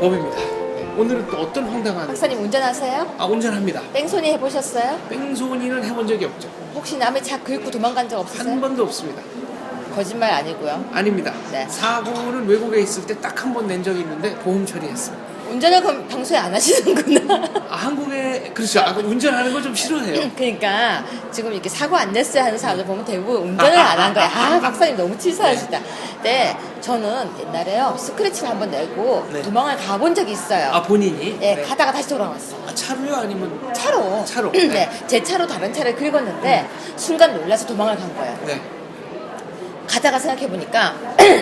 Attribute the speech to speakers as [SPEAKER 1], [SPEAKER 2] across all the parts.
[SPEAKER 1] 법입니다. 오늘은 또 어떤 황당한
[SPEAKER 2] 박사님 운전하세요?
[SPEAKER 1] 운전합니다.
[SPEAKER 2] 뺑소니 해보셨어요?
[SPEAKER 1] 뺑소니는 해본 적이 없죠.
[SPEAKER 2] 혹시 남의 차 긁고 도망간 적 없으세요?
[SPEAKER 1] 한 번도 없습니다.
[SPEAKER 2] 거짓말 아니고요.
[SPEAKER 1] 아닙니다.
[SPEAKER 2] 네.
[SPEAKER 1] 사고는 외국에 있을 때 딱 한 번 낸 적이 있는데 보험 처리했습니다.
[SPEAKER 2] 운전을 그럼 평소에 안 하시는구나.
[SPEAKER 1] 한국에 그렇죠. 운전하는 걸 좀 싫어해요.
[SPEAKER 2] 그러니까 지금 이렇게 사고 안 냈어요 하는 사람들 보면 대부분 운전을 안 한 거야. 박사님 너무 치사하시다. 네, 저는 옛날에요 스크래치를 한번 내고
[SPEAKER 1] 네.
[SPEAKER 2] 도망을 가본 적이 있어요.
[SPEAKER 1] 본인이?
[SPEAKER 2] 네, 가다가 다시 돌아왔어.
[SPEAKER 1] 차로요 아니면
[SPEAKER 2] 차로.
[SPEAKER 1] 차로.
[SPEAKER 2] 네, 제 차로 다른 차를 긁었는데 순간 놀라서 도망을 간 거예요.
[SPEAKER 1] 네.
[SPEAKER 2] 가다가 생각해보니까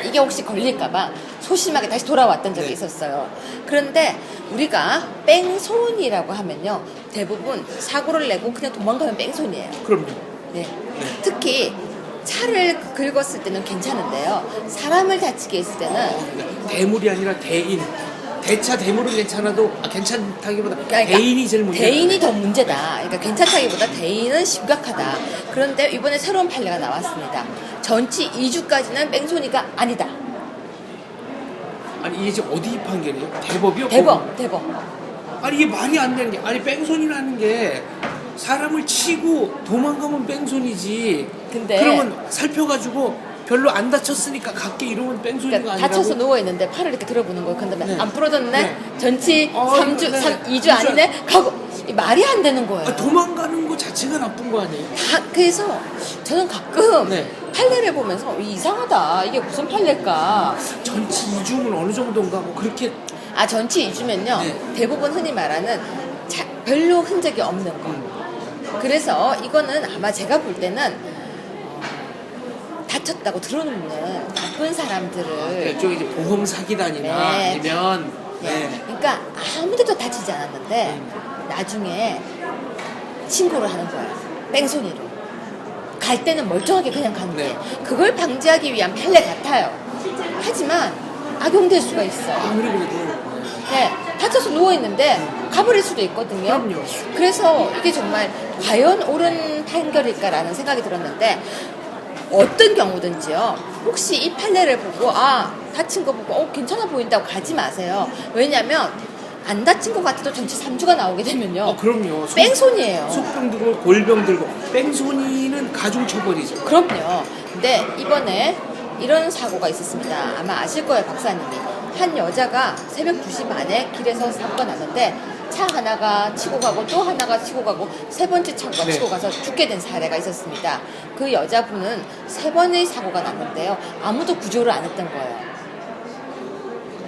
[SPEAKER 2] 이게 혹시 걸릴까봐 소심하게 다시 돌아왔던 적이
[SPEAKER 1] 네.
[SPEAKER 2] 있었어요. 그런데 우리가 뺑소니라고 하면요 대부분 사고를 내고 그냥 도망가면 뺑소니예요.
[SPEAKER 1] 그럼요.
[SPEAKER 2] 네. 특히 차를 긁었을 때는 괜찮은데요 사람을 다치게 했을 때는
[SPEAKER 1] 대물이 아니라 대인. 대차 대물은 괜찮아도 괜찮다기보다
[SPEAKER 2] 그러니까
[SPEAKER 1] 대인이 제일 문제다.
[SPEAKER 2] 대인이 더 문제다. 그러니까 괜찮다기보다 대인은 심각하다. 그런데 이번에 새로운 판례가 나왔습니다. 전치 2주까지는 뺑소니가 아니다.
[SPEAKER 1] 아니 이게 지금 어디 판결이에요? 대법이요?
[SPEAKER 2] 대법.
[SPEAKER 1] 아니 이게 말이 안 되는 게 뺑소니라는 게 사람을 치고 도망가면 뺑소니지.
[SPEAKER 2] 근데
[SPEAKER 1] 그러면 살펴가지고 별로 안 다쳤으니까 갈게 이러면 뺑소니가
[SPEAKER 2] 그러니까
[SPEAKER 1] 아니라고.
[SPEAKER 2] 다쳐서 누워 있는데 팔을 이렇게 들어보는 거예요. 근데
[SPEAKER 1] 네.
[SPEAKER 2] 안 부러졌네.
[SPEAKER 1] 네.
[SPEAKER 2] 전치
[SPEAKER 1] 이거, 네.
[SPEAKER 2] 2주 아니네. 가고 이 말이 안 되는 거예요.
[SPEAKER 1] 도망가는 거 자체가 나쁜 거 아니에요?
[SPEAKER 2] 그래서 저는 가끔
[SPEAKER 1] 네.
[SPEAKER 2] 판례를 보면서 이상하다. 이게 무슨 판례일까?
[SPEAKER 1] 전치 2주면 어느 정도인가 뭐 그렇게.
[SPEAKER 2] 전치 2주면요.
[SPEAKER 1] 네.
[SPEAKER 2] 대부분 흔히 말하는 별로 흔적이 없는 거. 그래서 이거는 아마 제가 볼 때는 다쳤다고 들어놓는 나쁜 사람들을
[SPEAKER 1] 저 이제 보험 사기단이나
[SPEAKER 2] 네.
[SPEAKER 1] 아니면
[SPEAKER 2] 그러니까 아무데도 다치지 않았는데 나중에 신고를 하는 거야. 뺑소니로. 갈 때는 멀쩡하게 그냥 가는데
[SPEAKER 1] 네.
[SPEAKER 2] 그걸 방지하기 위한 판례 같아요. 하지만 악용될 수가 있어요.
[SPEAKER 1] 아무리 그래도
[SPEAKER 2] 네, 다쳐서 누워있는데 가버릴 수도 있거든요.
[SPEAKER 1] 그럼요.
[SPEAKER 2] 그래서 이게 정말 과연 옳은 판결일까라는 생각이 들었는데 어떤 경우든지요. 혹시 이 판례를 보고 다친 거 보고 괜찮아 보인다고 가지 마세요. 왜냐면 안 다친 것 같아도 전체 3주가 나오게 되면요.
[SPEAKER 1] 그럼요.
[SPEAKER 2] 뺑소니예요.
[SPEAKER 1] 속병 들고 골병 들고 뺑소니는 가중처벌이죠.
[SPEAKER 2] 그럼요. 근데 이번에 이런 사고가 있었습니다. 아마 아실 거예요, 박사님이. 한 여자가 새벽 2시 반에 길에서 사고가 났는데 차 하나가 치고 가고 또 하나가 치고 가고 세 번째 차가
[SPEAKER 1] 네.
[SPEAKER 2] 치고 가서 죽게 된 사례가 있었습니다. 그 여자분은 세 번의 사고가 났는데요. 아무도 구조를 안 했던 거예요.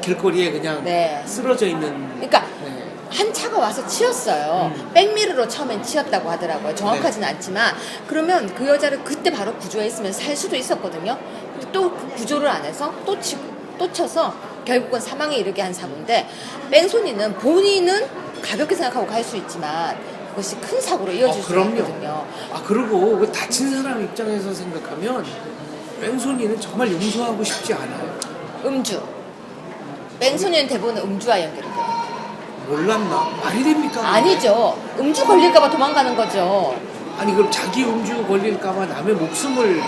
[SPEAKER 1] 길거리에 그냥
[SPEAKER 2] 네.
[SPEAKER 1] 쓰러져 있는.
[SPEAKER 2] 그러니까
[SPEAKER 1] 네.
[SPEAKER 2] 한 차가 와서 치였어요. 백미러로 처음엔 치였다고 하더라고요. 정확하지는
[SPEAKER 1] 네.
[SPEAKER 2] 않지만 그러면 그 여자를 그때 바로 구조했으면 살 수도 있었거든요. 근데 또 그 구조를 안 해서 또 치고 또 쳐서 결국은 사망에 이르게 한 사고인데 뺑소니는 본인은 가볍게 생각하고 갈 수 있지만 그것이 큰 사고로 이어질 수
[SPEAKER 1] 그럼요.
[SPEAKER 2] 있거든요.
[SPEAKER 1] 그리고 그 다친 사람 입장에서 생각하면 뺑소니는 정말 용서하고 싶지 않아요.
[SPEAKER 2] 음주. 뺑소니는 대부분 음주와 연결이 돼요.
[SPEAKER 1] 몰랐나? 말이 됩니까? 그게?
[SPEAKER 2] 아니죠. 음주 걸릴까봐 도망가는 거죠.
[SPEAKER 1] 아니 그럼 자기 음주 걸릴까봐 남의 목숨을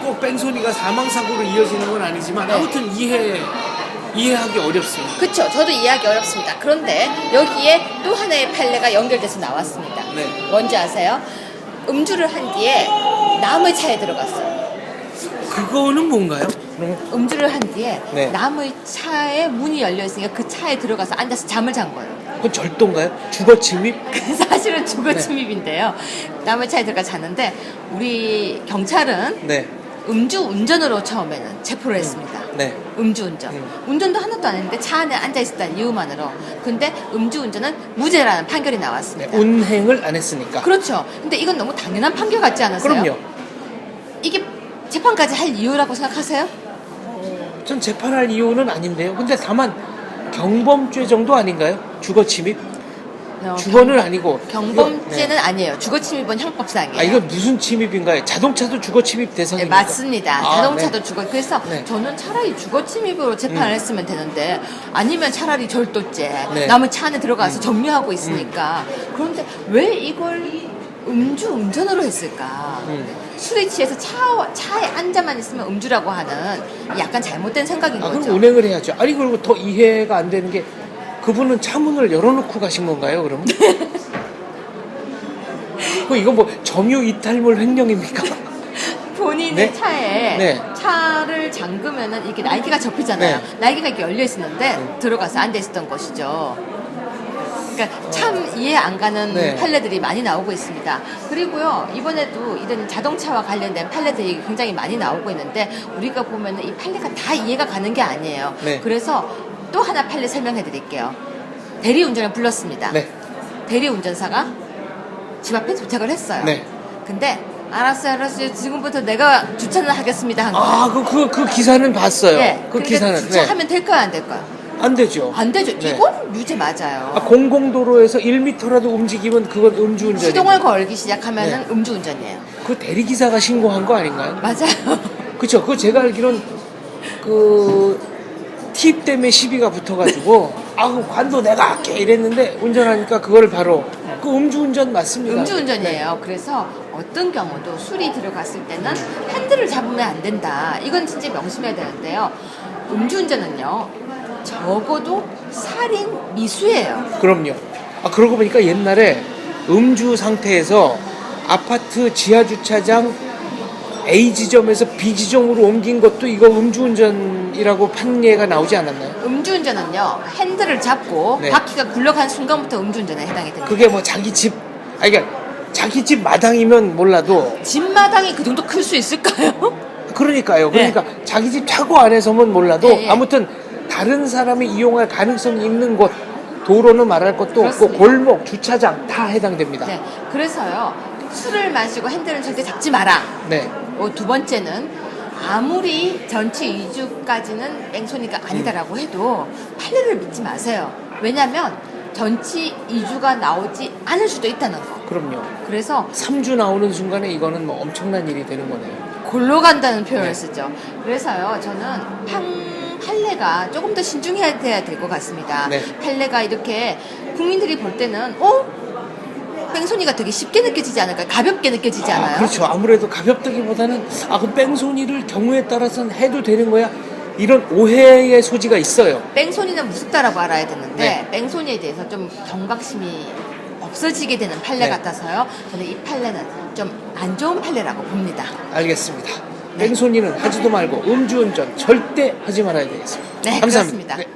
[SPEAKER 1] 꼭 뺑소니가 사망사고로 이어지는 건 아니지만
[SPEAKER 2] 네.
[SPEAKER 1] 아무튼 이해하기 어렵습니다.
[SPEAKER 2] 그쵸. 저도 이해하기 어렵습니다. 그런데 여기에 또 하나의 판례가 연결돼서 나왔습니다.
[SPEAKER 1] 네.
[SPEAKER 2] 뭔지 아세요? 음주를 한 뒤에 남의 차에 들어갔어요.
[SPEAKER 1] 그거는 뭔가요?
[SPEAKER 2] 음주를 한 뒤에
[SPEAKER 1] 네.
[SPEAKER 2] 남의 차에 문이 열려 있으니까 그 차에 들어가서 앉아서 잠을 잔 거예요.
[SPEAKER 1] 그건 절도인가요? 주거 침입?
[SPEAKER 2] 사실은 주거
[SPEAKER 1] 네.
[SPEAKER 2] 침입인데요. 남의 차에 들어가 잤는데 우리 경찰은
[SPEAKER 1] 네.
[SPEAKER 2] 음주 운전으로 처음에는 체포를 했습니다.
[SPEAKER 1] 네.
[SPEAKER 2] 음주 운전. 운전도 하나도 안 했는데 차 안에 앉아 있었다는 이유만으로. 근데 음주 운전은 무죄라는 판결이 나왔습니다.
[SPEAKER 1] 운행을 안 했으니까.
[SPEAKER 2] 그렇죠. 근데 이건 너무 당연한 판결 같지 않으세요?
[SPEAKER 1] 그럼요.
[SPEAKER 2] 이게 재판까지 할 이유라고 생각하세요?
[SPEAKER 1] 전 재판할 이유는 아닌데요. 근데 다만 경범죄 정도 아닌가요? 주거 침입? 주거는 아니고.
[SPEAKER 2] 경범죄는
[SPEAKER 1] 네.
[SPEAKER 2] 아니에요. 주거 침입은 형법상이에요.
[SPEAKER 1] 이거 무슨 침입인가요? 자동차도 주거 침입
[SPEAKER 2] 네,
[SPEAKER 1] 대상입니까?
[SPEAKER 2] 맞습니다. 자동차도
[SPEAKER 1] 네.
[SPEAKER 2] 주거. 그래서
[SPEAKER 1] 네.
[SPEAKER 2] 저는 차라리 주거 침입으로 재판을 했으면 되는데 아니면 차라리 절도죄.
[SPEAKER 1] 네.
[SPEAKER 2] 남의 차 안에 들어가서 점유하고 있으니까. 그런데 왜 이걸 음주 운전으로 했을까? 술에 취해서 차에 앉아만 있으면 음주라고 하는 약간 잘못된 생각인
[SPEAKER 1] 그럼
[SPEAKER 2] 거죠.
[SPEAKER 1] 운행을 해야죠. 아니, 그리고 더 이해가 안 되는 게 그분은 차 문을 열어놓고 가신 건가요, 그러면? 이거 뭐 점유 이탈물 횡령입니까?
[SPEAKER 2] 본인의
[SPEAKER 1] 네?
[SPEAKER 2] 차에
[SPEAKER 1] 네.
[SPEAKER 2] 차를 잠그면은 이렇게 날개가 접히잖아요.
[SPEAKER 1] 네.
[SPEAKER 2] 날개가 이렇게 열려 있었는데 들어가서 앉아 있었던 것이죠. 그러니까 참 이해 안 가는
[SPEAKER 1] 네.
[SPEAKER 2] 판례들이 많이 나오고 있습니다. 그리고요, 이번에도 이런 자동차와 관련된 판례들이 굉장히 많이 나오고 있는데 우리가 보면은 이 판례가 다 이해가 가는 게 아니에요.
[SPEAKER 1] 네.
[SPEAKER 2] 그래서 또 하나 판례 설명해 드릴게요. 대리운전을 불렀습니다.
[SPEAKER 1] 네.
[SPEAKER 2] 대리운전사가 집 앞에 도착을 했어요.
[SPEAKER 1] 네.
[SPEAKER 2] 근데 알았어요. 지금부터 내가 주차를 하겠습니다. 한 거예요.
[SPEAKER 1] 그 기사는 봤어요.
[SPEAKER 2] 네.
[SPEAKER 1] 그
[SPEAKER 2] 그러니까
[SPEAKER 1] 기사는.
[SPEAKER 2] 주차하면 될까요, 안 될까요?
[SPEAKER 1] 안 되죠.
[SPEAKER 2] 안 되죠.
[SPEAKER 1] 네.
[SPEAKER 2] 이건 유죄 맞아요.
[SPEAKER 1] 공공도로에서 1m라도 움직이면 그건 음주운전이에요.
[SPEAKER 2] 시동을 걸기 시작하면은
[SPEAKER 1] 네.
[SPEAKER 2] 음주운전이에요.
[SPEAKER 1] 그 대리기사가 신고한 거 아닌가요?
[SPEAKER 2] 맞아요.
[SPEAKER 1] 그쵸. 그거 제가 알기론 팁 때문에 시비가 붙어가지고 그 관도 내가 할게 이랬는데 운전하니까 그걸 바로 그 음주운전 맞습니다.
[SPEAKER 2] 음주운전이에요. 그래서 어떤 경우도 술이 들어갔을 때는 핸들을 잡으면 안 된다. 이건 진짜 명심해야 되는데요. 음주운전은요, 적어도 살인 미수예요.
[SPEAKER 1] 그럼요. 그러고 보니까 옛날에 음주 상태에서 아파트 지하주차장 A 지점에서 B 지점으로 옮긴 것도 이거 음주운전이라고 판례가 나오지 않았나요?
[SPEAKER 2] 음주운전은요, 핸들을 잡고
[SPEAKER 1] 네.
[SPEAKER 2] 바퀴가 굴러간 순간부터 음주운전에 해당이 됩니다.
[SPEAKER 1] 그게 뭐 자기 집, 그러니까 자기 집 마당이면 몰라도
[SPEAKER 2] 집마당이 그 정도 클 수 있을까요?
[SPEAKER 1] 그러니까요. 그러니까 자기 집 차고 안에서면 몰라도
[SPEAKER 2] 네, 네.
[SPEAKER 1] 아무튼 다른 사람이 이용할 가능성이 있는 곳, 도로는 말할 것도 없고
[SPEAKER 2] 그렇습니다.
[SPEAKER 1] 골목, 주차장 다 해당됩니다.
[SPEAKER 2] 네. 그래서 술을 마시고 핸들은 절대 잡지 마라.
[SPEAKER 1] 네.
[SPEAKER 2] 두 번째는 아무리 전치 2주까지는 뺑소니가 아니다라고 해도 판례를 믿지 마세요. 왜냐하면 전치 2주가 나오지 않을 수도 있다는 거.
[SPEAKER 1] 그럼요.
[SPEAKER 2] 그래서
[SPEAKER 1] 3주 나오는 순간에 이거는 뭐 엄청난 일이 되는 거네요.
[SPEAKER 2] 골로 간다는 표현을
[SPEAKER 1] 네.
[SPEAKER 2] 쓰죠. 그래서요, 저는 판례가 조금 더 신중해야 될 것 같습니다.
[SPEAKER 1] 네.
[SPEAKER 2] 판례가 이렇게 국민들이 볼 때는 뺑소니가 되게 쉽게 느껴지지 않을까요? 가볍게 느껴지지 않아요?
[SPEAKER 1] 그렇죠. 아무래도 가볍다기보다는 그 뺑소니를 경우에 따라서는 해도 되는 거야? 이런 오해의 소지가 있어요.
[SPEAKER 2] 뺑소니는 무섭다라고 알아야 되는데
[SPEAKER 1] 네.
[SPEAKER 2] 뺑소니에 대해서 좀 경각심이 없어지게 되는 판례
[SPEAKER 1] 네.
[SPEAKER 2] 같아서요. 저는 이 판례는 좀 안 좋은 판례라고 봅니다.
[SPEAKER 1] 알겠습니다.
[SPEAKER 2] 네.
[SPEAKER 1] 뺑소니는 하지도 말고 음주운전 절대 하지 말아야 되겠습니다.
[SPEAKER 2] 네,
[SPEAKER 1] 감사합니다.
[SPEAKER 2] 그렇습니다.
[SPEAKER 1] 네.